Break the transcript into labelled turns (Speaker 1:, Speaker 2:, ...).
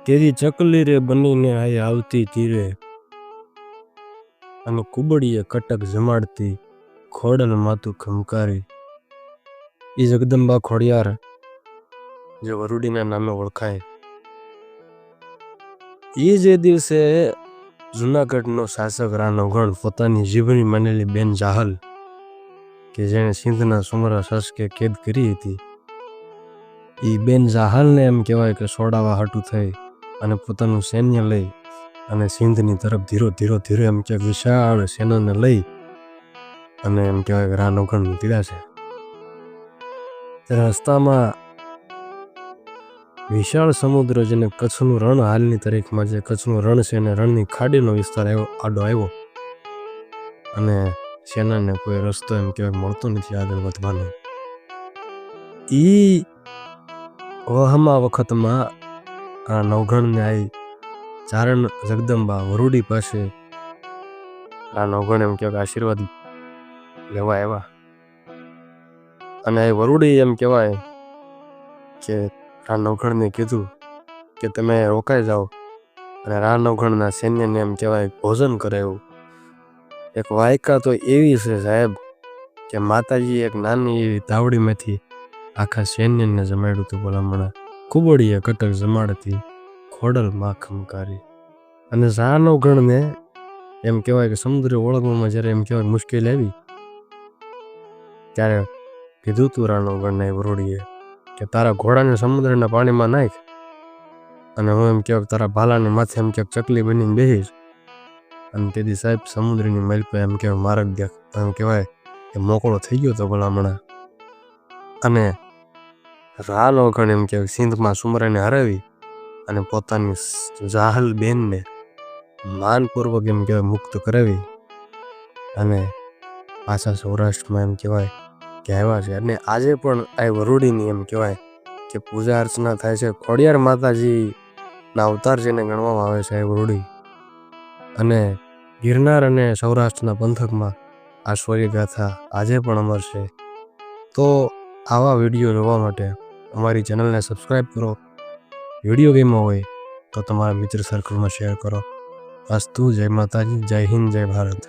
Speaker 1: તેરી ચકલી રે બનીને આય આવતી ધીરે, અને કુબડીએ કટક જમાડતી ખોડલ માતું ખમકારી. એ જગદંબા ખોડિયાર જે વરુડીના નામે ઓળખાય, એ જે દિવસે જૂનાગઢનો શાસક રાનોગણ પોતાની જીભની માનેલી બેન જાહલ કે જેણે સિંધના સુમરા શાસકે કેદ કરી હતી, એ બેન જાહલને એમ કહેવાય કે સોડાવા હાટું થઈ અને પોતાનું સૈન્ય લઈ અને સિંધની તરફ ધીરે એમ કે વિશાળ સેનાને લઈ અને એમ કહેવાય કે રાનોગણ નીકળ્યા છે. ત્યારે રસ્તામાં વિશાળ સમુદ્ર જેને કચ્છનું રણ હાલની તારીખમાં જે કચ્છનું રણ છે અને રણની ખાડીનો વિસ્તાર આડો આવ્યો અને સેનાને કોઈ રસ્તો એમ કહેવાય મળતો નથી આગળ વધવાનો. એ વહમા વખતમાં આ નવઘણને આવી ચારણ જગદંબા વરુડી પાસે આ નવઘણ એમ કહેવાય આશીર્વાદ લેવા આવ્યા. અને એ વરુડી એમ કહેવાય કે આ નવઘણને કીધું કે તમે રોકાઈ જાઓ અને રા નવઘણના સૈન્યને એમ કહેવાય ભોજન કરાવ્યું. એક વાયકા તો એવી છે સાહેબ કે માતાજી એક નાની એવી તાવડીમાંથી આખા સૈન્યને જમાડ્યું હતું. ભલામણા કુબડીએ કટક જમાડતી ખોડલ માં ખમકારી. અને રા નવઘણને એમ કહેવાય કે સમુદ્ર ઓળંગવામાં જ્યારે એમ કહેવાય મુશ્કેલી આવી ત્યારે કીધું તું રા નવઘણને વરુડીએ કે તારા ઘોડાને સમુદ્રના પાણીમાં નાખ અને હું એમ કહેવાય તારા ભાલાને માથે એમ કે ચકલી બનીને બેસીશ અને તેથી સાહેબ સમુદ્રની મેલ પર એમ કહેવાય માર્ગ દેખ એમ કહેવાય કે મોકળો થઈ ગયો તો ભલામણા. અને રા નવઘણ એમ કહેવાય સિંધમાં સુમરાને હરાવી અને પોતાની જાહલ બેનને માનપૂર્વક એમ કહેવાય મુક્ત કરાવી અને પાછા સૌરાષ્ટ્રમાં એમ કહેવાય કે આવ્યા છે. અને આજે પણ આ વરુડીની એમ કહેવાય કે પૂજા અર્ચના થાય છે. ખોડિયાર માતાજીના અવતાર જેને ગણવામાં આવે છે આ વરુડી. અને ગિરનાર અને સૌરાષ્ટ્રના પંથકમાં આ સ્વર્યગાથા આજે પણ અમર છે. તો આવા વિડીયો જોવા માટે અમારી ચેનલને સબસ્ક્રાઈબ કરો. વિડીયો ગમ્યો હોય તો તમારા મિત્ર સર્કલમાં શેર કરો. અસ્તુ. જય માતાજી. જય હિન્દ. જય ભારત.